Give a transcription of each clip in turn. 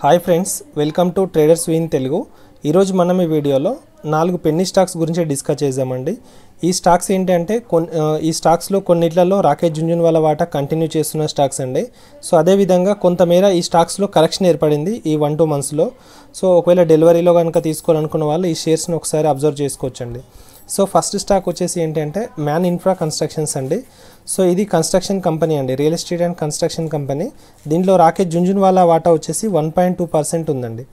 Hi friends, welcome to traders win Telugu. ఈరోజు మనం ఈ వీడియోలో 4 పెన్నీ స్టాక్స్ గురించి డిస్కస్ చేద్దామండి. ఈ స్టాక్స్ ఏంటంటే ఈ స్టాక్స్లో కొన్నిట్లలో రాకేష్ జుంజున్వాలా వాటా కంటిన్యూ చేస్తున్న స్టాక్స్ అండి. సో అదేవిధంగా కొంతమేర ఈ స్టాక్స్లో కరెక్షన్ ఏర్పడింది ఈ 1-2 మంత్స్లో. సో ఒకవేళ డెలివరీలో కనుక తీసుకోవాలనుకున్న వాళ్ళు ఈ షేర్స్ని ఒకసారి అబ్జర్వ్ చేసుకోవచ్చండి. సో ఫస్ట్ స్టాక్ వచ్చేసి ఏంటంటే మ్యాన్ ఇన్ఫ్రా కన్స్ట్రక్షన్స్ అండి. సో ఇది కన్స్ట్రక్షన్ కంపెనీ అండి, real estate and construction company. దీంట్లో రాకేష్ జుంజున్వాలా వాటా వచ్చేసి 1.2% ఉందండి.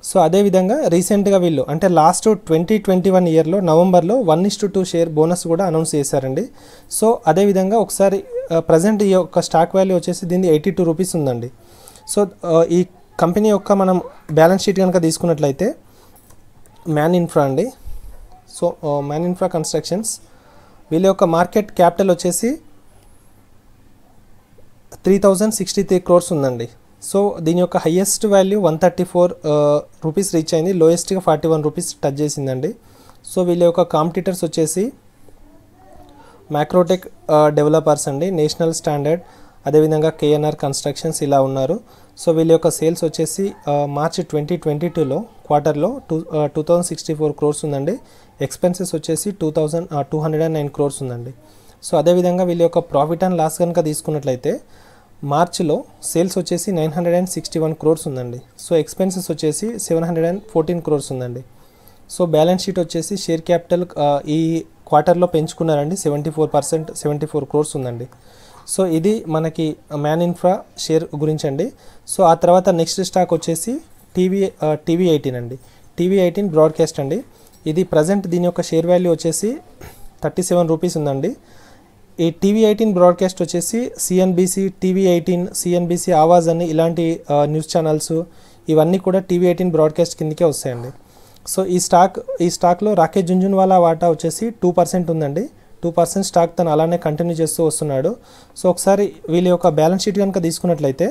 సో అదేవిధంగా రీసెంట్గా వీళ్ళు అంటే లాస్ట్ 2021 ఇయర్లో నవంబర్లో 1:2 షేర్ బోనస్ కూడా అనౌన్స్ చేశారండి. సో అదేవిధంగా ఒకసారి ప్రజెంట్ ఈ యొక్క స్టాక్ వాల్యూ వచ్చేసి దీన్ని 82 రూపీస్ ఉందండి. సో ఈ కంపెనీ యొక్క మనం బ్యాలెన్స్ షీట్ కనుక తీసుకున్నట్లయితే మ్యాన్ ఇన్ఫ్రా అండి. సో మ్యాన్ ఇన్ఫ్రా కన్స్ట్రక్షన్స్ వీళ్ళ యొక్క మార్కెట్ క్యాపిటల్ వచ్చేసి 3063 crores ఉందండి. సో దీని యొక్క హయ్యెస్ట్ వాల్యూ 134 రూపీస్ రీచ్ అయింది, లోయెస్ట్గా 41 రూపీస్ టచ్ చేసిందండి. సో వీళ్ళ యొక్క కాంపిటీటర్స్ వచ్చేసి మ్యాక్రోటెక్ డెవలపర్స్ అండి, నేషనల్ స్టాండర్డ్, అదేవిధంగా కేఎన్ఆర్ కన్స్ట్రక్షన్స్ ఇలా ఉన్నారు. సో వీళ్ళ యొక్క సేల్స్ వచ్చేసి మార్చ్ 2022లో క్వార్టర్లో 2064 crores ఉందండి. ఎక్స్పెన్సెస్ వచ్చేసి 209 crores ఉందండి. సో అదేవిధంగా వీళ్ళ యొక్క ప్రాఫిట్ అండ్ లాస్ కనుక తీసుకున్నట్లయితే మార్చిలో సేల్స్ వచ్చేసి 961 crores ఉందండి. సో ఎక్స్పెన్సెస్ వచ్చేసి 714 crores ఉందండి. సో బ్యాలెన్స్ షీట్ వచ్చేసి షేర్ క్యాపిటల్ ఈ క్వార్టర్లో పెంచుకున్నారండి, 74%, 74 crores ఉందండి. సో ఇది మనకి మ్యాన్ ఇన్ఫ్రా షేర్ గురించి అండి. సో ఆ తర్వాత నెక్స్ట్ స్టాక్ వచ్చేసి TV18 అండి. TV18 బ్రాడ్కాస్ట్ అండి. ఇది ప్రజెంట్ దీని యొక్క షేర్ వాల్యూ వచ్చేసి 37 రూపీస్ ఉందండి. ఈ TV18 బ్రాడ్కాస్ట్ వచ్చేసి CNBC, TV18, CNBC ఆవాజ్ అని ఇలాంటి న్యూస్ ఛానల్స్ ఇవన్నీ కూడా TV18 బ్రాడ్కాస్ట్ కిందకే వస్తాయండి. సో ఈ స్టాక్లో రాకేష్ జుంజున్వాలా వాటా వచ్చేసి 2% ఉందండి. 2% స్టాక్ తను అలానే కంటిన్యూ చేస్తూ వస్తున్నాడు. సో ఒకసారి వీళ్ళ యొక్క బ్యాలెన్స్ షీట్ కనుక తీసుకున్నట్లయితే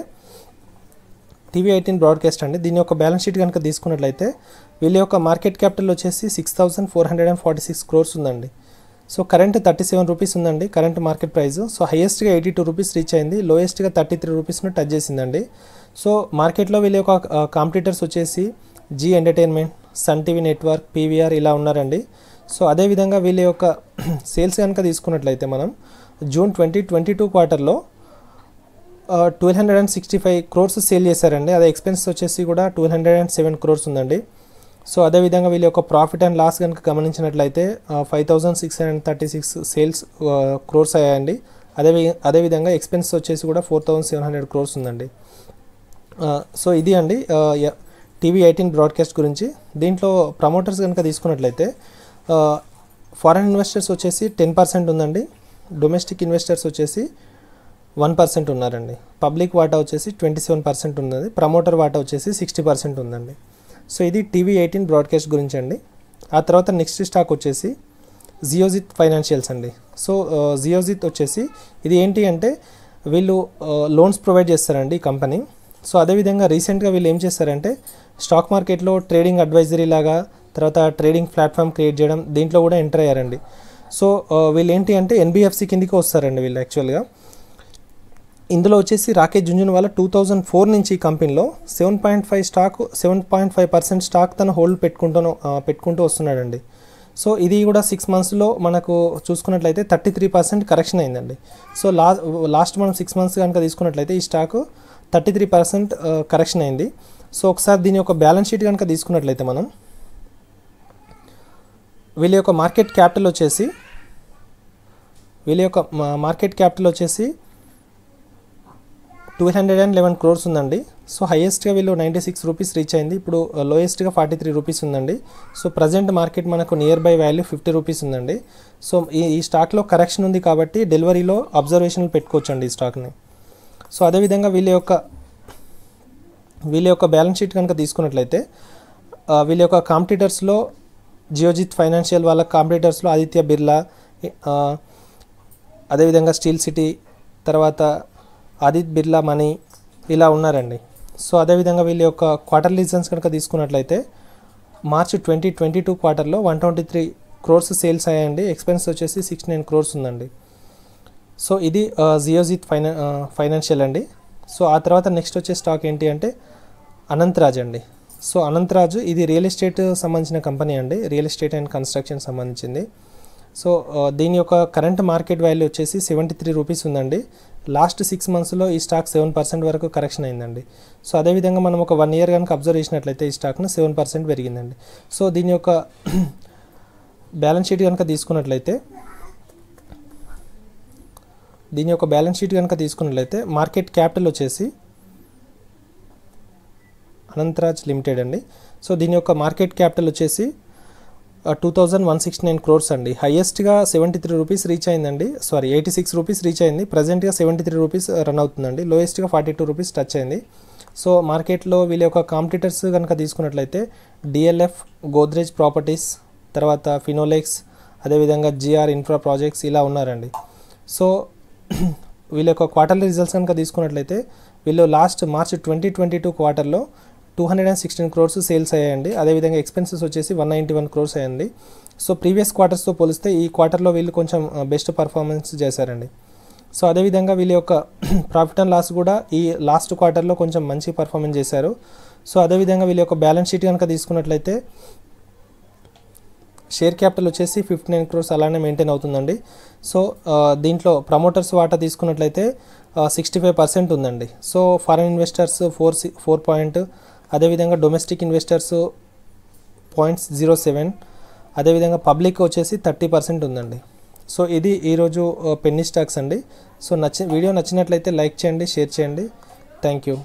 TV18 బ్రాడ్కాస్ట్ అండి, దీని యొక్క బ్యాలెన్స్ షీట్ కనుక తీసుకున్నట్లయితే వీళ్ళ యొక్క మార్కెట్ క్యాపిటల్ వచ్చేసి 6446 crores ఉందండి. సో కరెంట్ 37 రూపీస్ ఉందండి కరెంట్ మార్కెట్ ప్రైస్. సో హైయెస్ట్గా 82 రూపీస్ రీచ్ అయింది, లోయెస్ట్గా 33 రూపీస్ను టచ్ చేసిందండి. సో మార్కెట్లో వీళ్ళ యొక్క కాంపిటీటర్స్ వచ్చేసి Zee entertainment, Sun TV network, PVR ఇలా ఉన్నారండి. సో అదేవిధంగా వీళ్ళ యొక్క సేల్స్ కనుక తీసుకున్నట్లయితే మనం జూన్ 2022 క్వార్టర్లో 1265 crores సేల్ చేశారండి. అదే ఎక్స్పెన్సెస్ వచ్చేసి కూడా 1207 crores ఉందండి. సో అదేవిధంగా వీళ్ళ యొక్క ప్రాఫిట్ అండ్ లాస్ కనుక గమనించినట్లయితే 5636 సేల్స్ crores అయ్యాయండి. అదేవిధంగా ఎక్స్పెన్సెస్ వచ్చేసి కూడా 4700 crores ఉందండి. సో ఇది అండి TV18 బ్రాడ్కాస్ట్ గురించి. దీంట్లో ప్రమోటర్స్ కనుక తీసుకున్నట్లయితే ఫారెన్ ఇన్వెస్టర్స్ వచ్చేసి 10% ఉందండి, డొమెస్టిక్ ఇన్వెస్టర్స్ వచ్చేసి 1% ఉన్నారండి. పబ్లిక్ వాటా వచ్చేసి 27% ఉన్నది, ప్రమోటర్ వాటా వచ్చేసి 60% ఉందండి. సో ఇది TV18 బ్రాడ్కాస్ట్ గురించి అండి. ఆ తర్వాత నెక్స్ట్ స్టాక్ వచ్చేసి జియోజిత్ ఫైనాన్షియల్స్ అండి. సో జియోజిత్ వచ్చేసి ఇది ఏంటి అంటే వీళ్ళు లోన్స్ ప్రొవైడ్ చేస్తారండి ఈ కంపెనీ. సో అదేవిధంగా రీసెంట్గా వీళ్ళు ఏం చేస్తారంటే స్టాక్ మార్కెట్లో ట్రేడింగ్ అడ్వైజరీ లాగా, తర్వాత ట్రేడింగ్ ప్లాట్ఫామ్ క్రియేట్ చేయడం, దీంట్లో కూడా ఎంటర్ అయ్యారండి. సో వీళ్ళు ఏంటి అంటే NBFC కిందకి వస్తారండి వీళ్ళు యాక్చువల్గా. ఇందులో వచ్చేసి రాకేష్ జుంజున్వాలా 2004 నుంచి ఈ కంపెనీలో 7.5% స్టాక్ తన హోల్డ్ పెట్టుకుంటూ వస్తున్నాడండి. సో ఇది కూడా 6 మంత్స్లో మనకు చూసుకున్నట్లయితే 33% కరెక్షన్ అయిందండి. సో లాస్ట్ మనం 6 మంత్స్ కనుక తీసుకున్నట్లయితే ఈ స్టాక్ 33% కరెక్షన్ అయింది. సో ఒకసారి దీని యొక్క బ్యాలెన్స్ షీట్ కనుక తీసుకున్నట్లయితే మనం వీళ్ళ యొక్క మార్కెట్ క్యాపిటల్ వచ్చేసి 211 crores ఉందండి. సో హైయెస్ట్గా వీళ్ళు 96 రూపీస్ రీచ్ అయింది, ఇప్పుడు లోయెస్ట్గా 43 రూపీస్ ఉందండి. సో ప్రజెంట్ మార్కెట్ మనకు నియర్ బై వాల్యూ 50 రూపీస్ ఉందండి. సో ఈ స్టాక్లో కరెక్షన్ ఉంది కాబట్టి డెలివరీలో అబ్జర్వేషన్లు పెట్టుకోవచ్చు అండి ఈ స్టాక్ని. సో అదేవిధంగా వీళ్ళ యొక్క బ్యాలెన్స్ షీట్ కనుక తీసుకున్నట్లయితే వీళ్ళ యొక్క కాంపిటీటర్స్లో జియోజిత్ ఫైనాన్షియల్ వాళ్ళ కాంపిటీటర్స్లో ఆదిత్య బిర్లా, అదేవిధంగా స్టీల్ సిటీ, తర్వాత ఆదిత్య బిర్లా మనీ ఇలా ఉన్నారండి. సో అదేవిధంగా వీళ్ళ యొక్క క్వార్టర్ రిజల్ట్స్ కనుక తీసుకున్నట్లయితే మార్చ్ 2022 క్వార్టర్లో 123 crores సేల్స్ అయ్యాయండి, ఎక్స్పెన్స్ వచ్చేసి 69 crores ఉందండి. సో ఇది జియోజిత్ ఫైనాన్షియల్ అండి. సో ఆ తర్వాత నెక్స్ట్ వచ్చే స్టాక్ ఏంటి అంటే అనంతరాజ్ అండి. సో అనంతరాజు ఇది రియల్ ఎస్టేట్ సంబంధించిన కంపెనీ అండి, రియల్ ఎస్టేట్ అండ్ కన్స్ట్రక్షన్ సంబంధించింది. సో దీని యొక్క కరెంట్ మార్కెట్ వాల్యూ వచ్చేసి 73 రూపీస్ ఉందండి. లాస్ట్ 6 మంత్స్లో ఈ స్టాక్ 7% వరకు కరెక్షన్ అయిందండి. సో అదేవిధంగా మనం ఒక 1 ఇయర్ కనుక అబ్జర్వ్ చేసినట్లయితే ఈ స్టాక్ను 7% పెరిగిందండి. సో దీని యొక్క బ్యాలెన్స్ షీట్ కనుక తీసుకున్నట్లయితే మార్కెట్ క్యాపిటల్ వచ్చేసి అనంతరాజ్ లిమిటెడ్ అండి. సో దీని యొక్క మార్కెట్ క్యాపిటల్ వచ్చేసి 2169 crores అండి. హైయెస్ట్గా 73 రూపీస్ రీచ్ అయిందండి, 86 రూపీస్ రీచ్ అయింది. ప్రజెంట్గా 73 రూపీస్ రన్ అవుతుందండి. లోయెస్ట్గా 42 రూపీస్ టచ్ అయింది. సో మార్కెట్లో వీళ్ళ యొక్క కాంపిటీటర్స్ కనుక తీసుకున్నట్లయితే డిఎల్ఎఫ్, గోద్రేజ్ ప్రాపర్టీస్, తర్వాత ఫినోలెక్స్, అదేవిధంగా జిఆర్ ఇన్ఫ్రా ప్రాజెక్ట్స్ ఇలా ఉన్నారండి. సో వీళ్ళ యొక్క క్వార్టర్లీ రిజల్ట్స్ కనుక తీసుకున్నట్లయితే వీళ్ళు లాస్ట్ మార్చ్ 2022 క్వార్టర్లో 216 crores సేల్స్ అయ్యాయండి. అదేవిధంగా ఎక్స్పెన్సెస్ వచ్చేసి 191 crores అయ్యండి. సో ప్రీవియస్ క్వార్టర్స్తో పోలిస్తే ఈ క్వార్టర్లో వీళ్ళు కొంచెం బెస్ట్ పర్ఫార్మెన్స్ చేశారండి. సో అదేవిధంగా వీళ్ళ యొక్క ప్రాఫిట్ అండ్ లాస్ కూడా ఈ లాస్ట్ క్వార్టర్లో కొంచెం మంచి పర్ఫార్మెన్స్ చేశారు. సో అదేవిధంగా వీళ్ళ యొక్క బ్యాలెన్స్ షీట్ కనుక తీసుకున్నట్లయితే షేర్ క్యాపిటల్ వచ్చేసి 59 crores అలానే మెయింటైన్ అవుతుందండి. సో దీంట్లో ప్రమోటర్స్ వాటా తీసుకున్నట్లయితే 65% ఉందండి. సో ఫారెన్ ఇన్వెస్టర్స్ 4 అదేవిధంగా డొమెస్టిక్ ఇన్వెస్టర్స్ 0.07, అదేవిధంగా పబ్లిక్ వచ్చేసి 30% ఉందండి. సో ఇది ఈరోజు పెన్నీ స్టాక్స్ అండి. సో వీడియో నచ్చినట్లయితే లైక్ చేయండి, షేర్ చేయండి. Thank you.